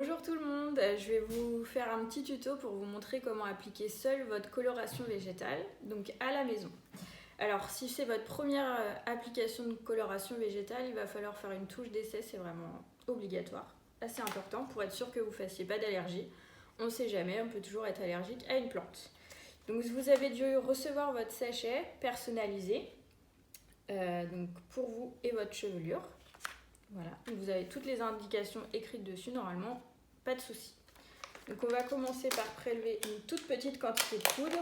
Bonjour tout le monde, je vais vous faire un petit tuto pour vous montrer comment appliquer seul votre coloration végétale, donc à la maison. Alors si c'est votre première application de coloration végétale, il va falloir faire une touche d'essai, c'est vraiment obligatoire, assez important pour être sûr que vous ne fassiez pas d'allergie. On ne sait jamais, on peut toujours être allergique à une plante. Donc vous avez dû recevoir votre sachet personnalisé donc pour vous et votre chevelure. Voilà, vous avez toutes les indications écrites dessus normalement. Pas de souci. Donc on va commencer par prélever une toute petite quantité de poudre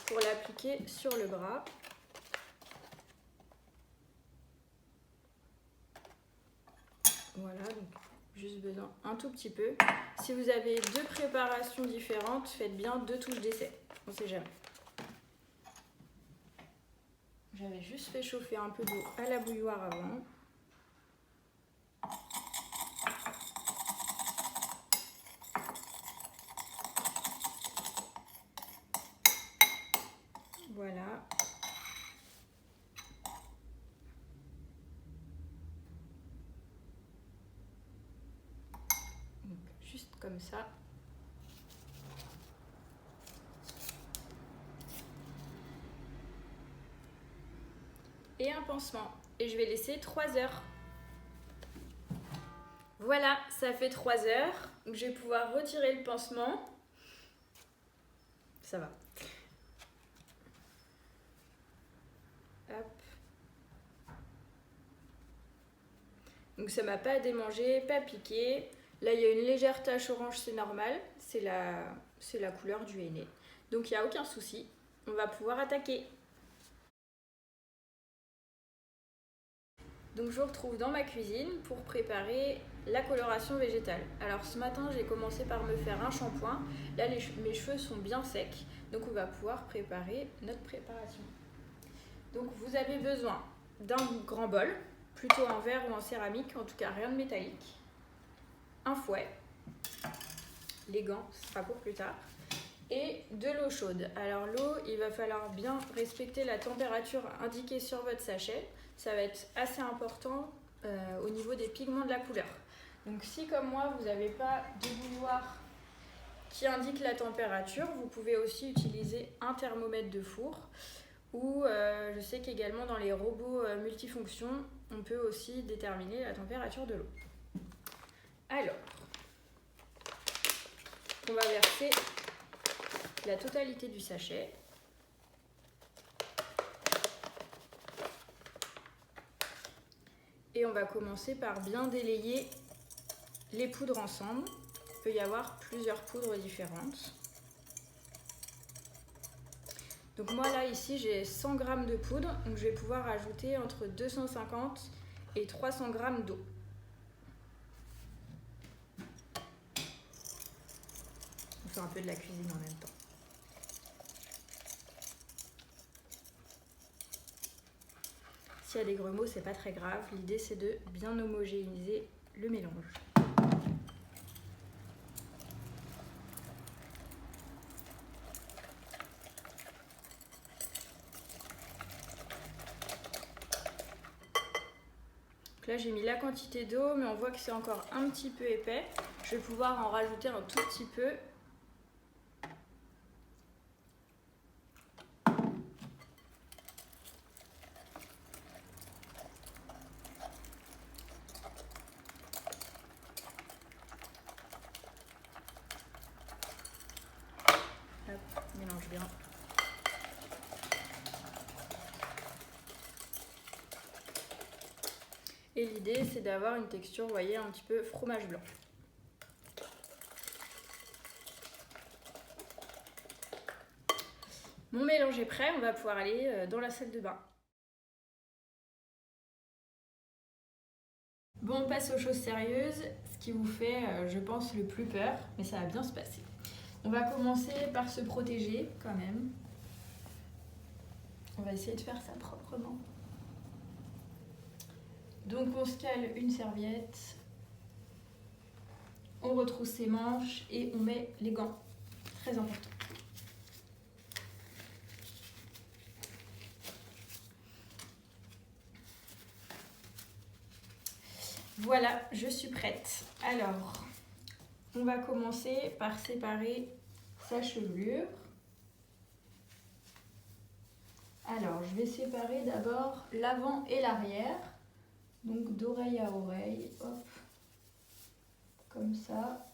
pour l'appliquer sur le bras. Voilà, donc juste besoin un tout petit peu. Si vous avez deux préparations différentes, faites bien deux touches d'essai. On ne sait jamais. J'avais juste fait chauffer un peu d'eau à la bouilloire avant. Voilà. Donc, juste comme ça. Et un pansement. Et je vais laisser 3 heures. Voilà, ça fait 3 heures. Donc, je vais pouvoir retirer le pansement. Ça va. Hop. Donc ça m'a pas démangé, pas piqué. Là il y a une légère tache orange, c'est normal. C'est la couleur du henné. Donc il n'y a aucun souci. On va pouvoir attaquer. Donc je vous retrouve dans ma cuisine pour préparer la coloration végétale. Alors ce matin j'ai commencé par me faire un shampoing. Là mes cheveux sont bien secs. Donc on va pouvoir préparer notre préparation. Donc vous avez besoin d'un grand bol, plutôt en verre ou en céramique, en tout cas rien de métallique. Un fouet, les gants, ce sera pour plus tard, et de l'eau chaude. Alors l'eau, il va falloir bien respecter la température indiquée sur votre sachet. Ça va être assez important au niveau des pigments de la couleur. Donc si comme moi, vous n'avez pas de bouilloire qui indique la température, vous pouvez aussi utiliser un thermomètre de four. Ou je sais qu'également dans les robots multifonctions, on peut aussi déterminer la température de l'eau. Alors, on va verser la totalité du sachet. Et on va commencer par bien délayer les poudres ensemble. Il peut y avoir plusieurs poudres différentes. Donc moi là ici j'ai 100 g de poudre, donc je vais pouvoir ajouter entre 250 et 300 g d'eau. On fait un peu de la cuisine en même temps. S'il y a des grelots, c'est pas très grave. L'idée c'est de bien homogénéiser le mélange. Donc là j'ai mis la quantité d'eau, mais on voit que c'est encore un petit peu épais. Je vais pouvoir en rajouter un tout petit peu. Hop, mélange bien. Et l'idée c'est d'avoir une texture, vous voyez, un petit peu fromage blanc. Mon mélange est prêt, on va pouvoir aller dans la salle de bain. Bon, on passe aux choses sérieuses, ce qui vous fait, je pense, le plus peur, mais ça va bien se passer. On va commencer par se protéger quand même. On va essayer de faire ça proprement. Donc on se cale une serviette, on retrousse ses manches et on met les gants. Très important. Voilà, je suis prête. Alors, on va commencer par séparer sa chevelure. Alors, je vais séparer d'abord l'avant et l'arrière. Donc d'oreille à oreille, hop, comme ça.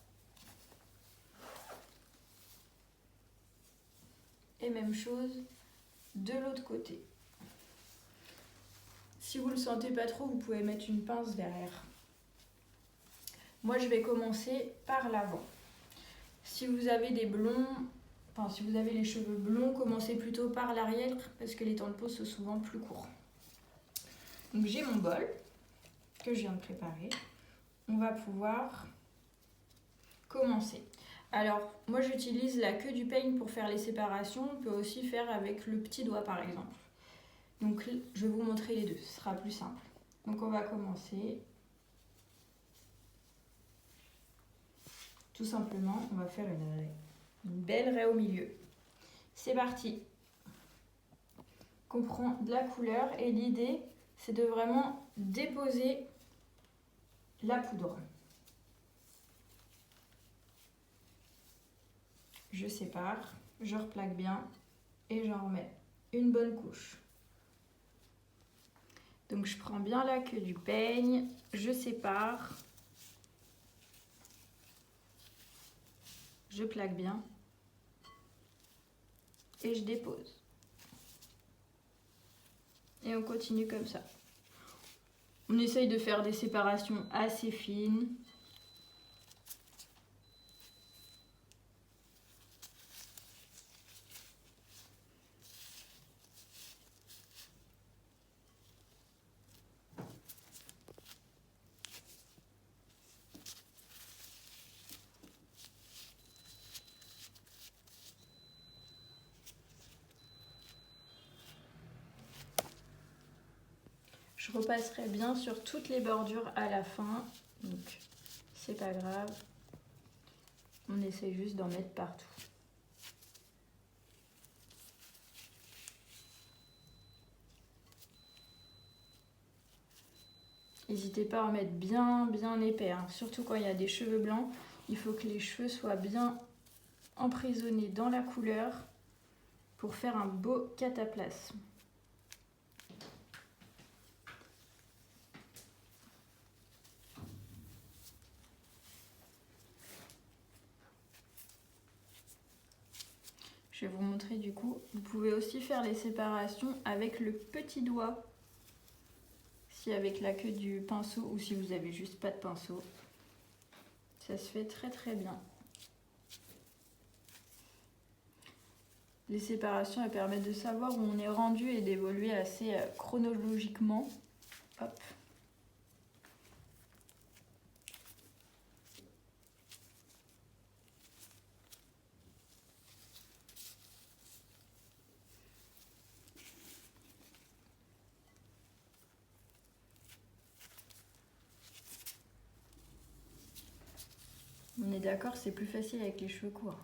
Et même chose de l'autre côté. Si vous ne le sentez pas trop, vous pouvez mettre une pince derrière. Moi, je vais commencer par l'avant. Si vous avez des blonds, si vous avez les cheveux blonds, commencez plutôt par l'arrière parce que les temps de pose sont souvent plus courts. Donc j'ai mon bol que je viens de préparer. On va pouvoir commencer. Alors, moi j'utilise la queue du peigne pour faire les séparations. On peut aussi faire avec le petit doigt par exemple. Donc je vais vous montrer les deux, ce sera plus simple. Donc on va commencer. Tout simplement, on va faire une belle raie au milieu. C'est parti. On prend de la couleur et l'idée c'est de vraiment déposer la poudre. Je sépare, je replaque bien et j'en remets une bonne couche. Donc je prends bien la queue du peigne, je sépare, je plaque bien et je dépose. Et on continue comme ça. On essaye de faire des séparations assez fines. Je repasserai bien sur toutes les bordures à la fin, donc c'est pas grave. On essaie juste d'en mettre partout. N'hésitez pas à en mettre bien épais, hein. Surtout quand il y a des cheveux blancs, il faut que les cheveux soient bien emprisonnés dans la couleur pour faire un beau cataplasme. Je vais vous montrer du coup, vous pouvez aussi faire les séparations avec le petit doigt, si avec la queue du pinceau ou si vous avez juste pas de pinceau. Ça se fait très bien. Les séparations elles permettent de savoir où on est rendu et d'évoluer assez chronologiquement. Hop. On est d'accord, c'est plus facile avec les cheveux courts.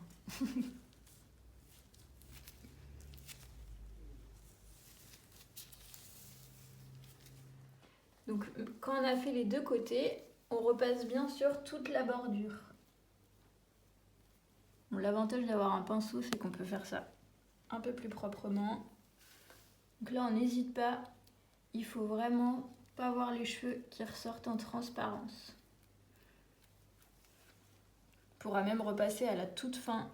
Donc quand on a fait les deux côtés, on repasse bien sur toute la bordure. Bon, l'avantage d'avoir un pinceau, c'est qu'on peut faire ça un peu plus proprement. Donc là, on n'hésite pas, il faut vraiment pas voir les cheveux qui ressortent en transparence. On pourra même repasser à la toute fin.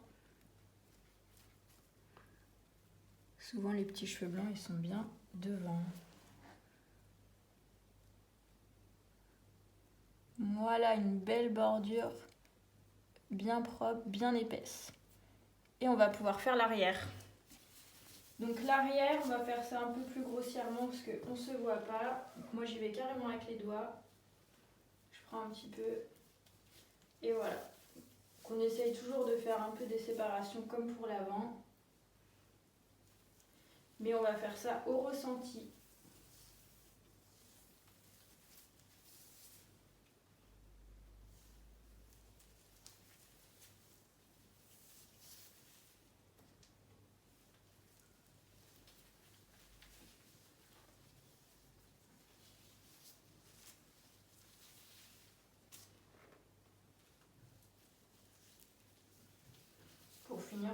Souvent, les petits cheveux blancs, ils sont bien devant. Voilà une belle bordure, bien propre, bien épaisse. Et on va pouvoir faire l'arrière. Donc l'arrière, on va faire ça un peu plus grossièrement parce qu'on ne se voit pas. Donc moi j'y vais carrément avec les doigts. Je prends un petit peu. Et voilà. Donc on essaye toujours de faire un peu des séparations comme pour l'avant. Mais on va faire ça au ressenti.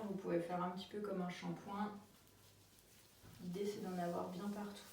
vous pouvez faire un petit peu comme un shampoing. L'idée c'est d'en avoir bien partout.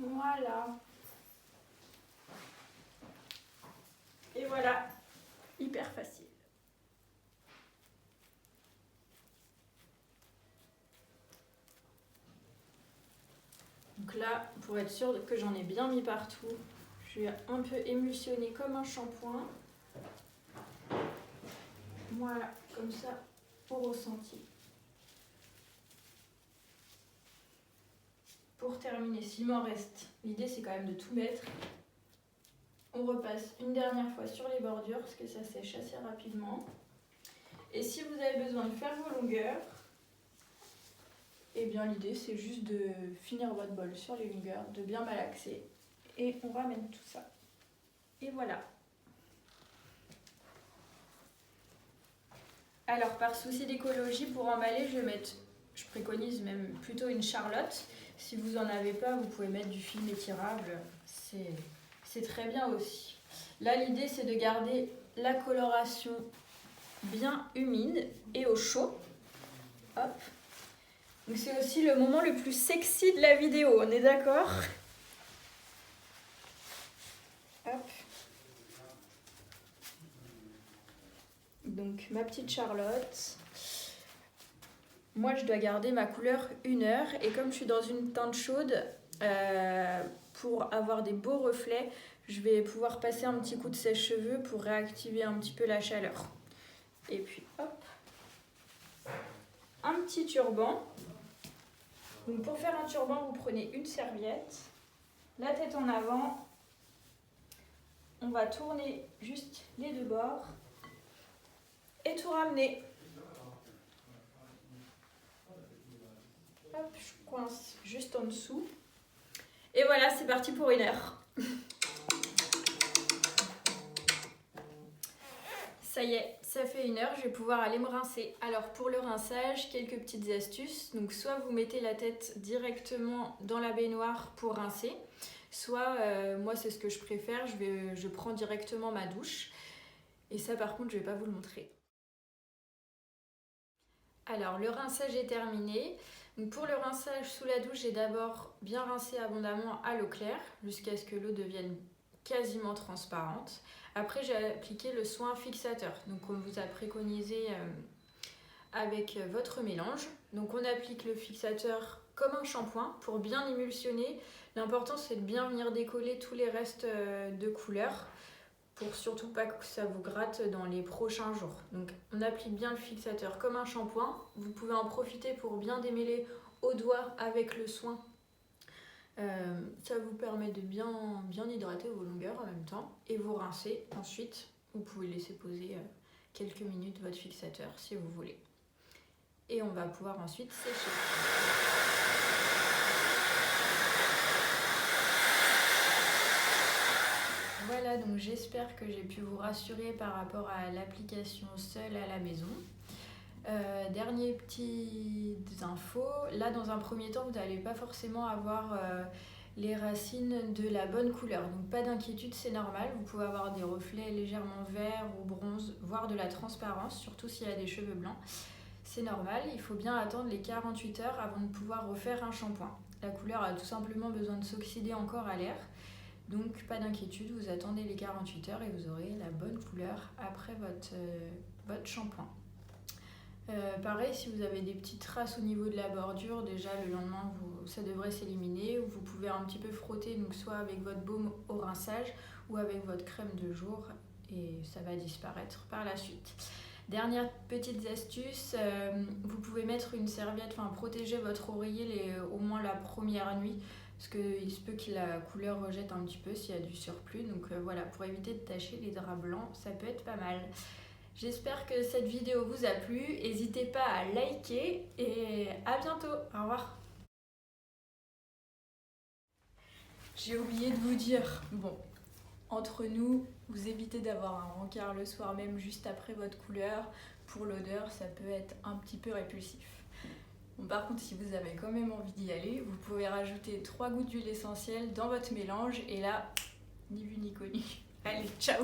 Voilà. Et voilà, hyper facile. Donc là, pour être sûr que j'en ai bien mis partout, je vais un peu émulsionner comme un shampoing. Voilà, comme ça, au ressenti. Pour terminer, s'il m'en reste, l'idée c'est quand même de tout mettre. On repasse une dernière fois sur les bordures parce que ça sèche assez rapidement. Et si vous avez besoin de faire vos longueurs, eh bien l'idée c'est juste de finir votre bol sur les longueurs, de bien malaxer et on ramène tout ça. Et voilà. Alors par souci d'écologie, pour emballer, je préconise même plutôt une charlotte. Si vous n'en avez pas, vous pouvez mettre du film étirable, c'est très bien aussi. Là l'idée c'est de garder la coloration bien humide et au chaud. Hop. Donc c'est aussi le moment le plus sexy de la vidéo, on est d'accord? Hop. Donc ma petite Charlotte. Moi je dois garder ma couleur 1 heure et comme je suis dans une teinte chaude, pour avoir des beaux reflets, je vais pouvoir passer un petit coup de sèche-cheveux pour réactiver un petit peu la chaleur. Et puis hop, un petit turban. Donc pour faire un turban, vous prenez une serviette, la tête en avant, on va tourner juste les deux bords et tout ramener. Hop, je coince juste en dessous. Et voilà, c'est parti pour 1 heure. Ça y est, ça fait 1 heure, je vais pouvoir aller me rincer. Alors pour le rinçage, quelques petites astuces. Donc soit vous mettez la tête directement dans la baignoire pour rincer, soit, moi c'est ce que je préfère, je prends directement ma douche. Et ça par contre, je ne vais pas vous le montrer. Alors le rinçage est terminé. Donc, pour le rinçage sous la douche, j'ai d'abord bien rincé abondamment à l'eau claire jusqu'à ce que l'eau devienne quasiment transparente. Après, j'ai appliqué le soin fixateur, donc on vous a préconisé avec votre mélange. Donc on applique le fixateur comme un shampoing pour bien émulsionner. L'important c'est de bien venir décoller tous les restes de couleur pour surtout pas que ça vous gratte dans les prochains jours. Donc on applique bien le fixateur comme un shampoing. Vous pouvez en profiter pour bien démêler au doigt avec le soin. Ça vous permet de bien hydrater vos longueurs en même temps et vous rincer. Ensuite, vous pouvez laisser poser quelques minutes votre fixateur si vous voulez. Et on va pouvoir ensuite sécher. Voilà, donc j'espère que j'ai pu vous rassurer par rapport à l'application seule à la maison. Dernier petites infos, là dans un premier temps vous n'allez pas forcément avoir les racines de la bonne couleur, donc pas d'inquiétude, c'est normal, vous pouvez avoir des reflets légèrement verts ou bronze, voire de la transparence, surtout s'il y a des cheveux blancs, c'est normal, il faut bien attendre les 48 heures avant de pouvoir refaire un shampoing. La couleur a tout simplement besoin de s'oxyder encore à l'air, donc pas d'inquiétude, vous attendez les 48 heures et vous aurez la bonne couleur après votre shampoing. Pareil, si vous avez des petites traces au niveau de la bordure, déjà le lendemain ça devrait s'éliminer. Vous pouvez un petit peu frotter, donc soit avec votre baume au rinçage ou avec votre crème de jour et ça va disparaître par la suite. Dernière petite astuce, vous pouvez mettre une serviette, enfin protéger votre oreiller au moins la première nuit, parce qu'il se peut que la couleur rejette un petit peu s'il y a du surplus. Donc voilà, pour éviter de tacher les draps blancs, ça peut être pas mal. J'espère que cette vidéo vous a plu, n'hésitez pas à liker et à bientôt, au revoir. J'ai oublié de vous dire, bon, entre nous, vous évitez d'avoir un rencard le soir même juste après votre couleur. Pour l'odeur, ça peut être un petit peu répulsif. Bon, par contre, si vous avez quand même envie d'y aller, vous pouvez rajouter 3 gouttes d'huile essentielle dans votre mélange et là, ni vu ni connu. Allez, ciao!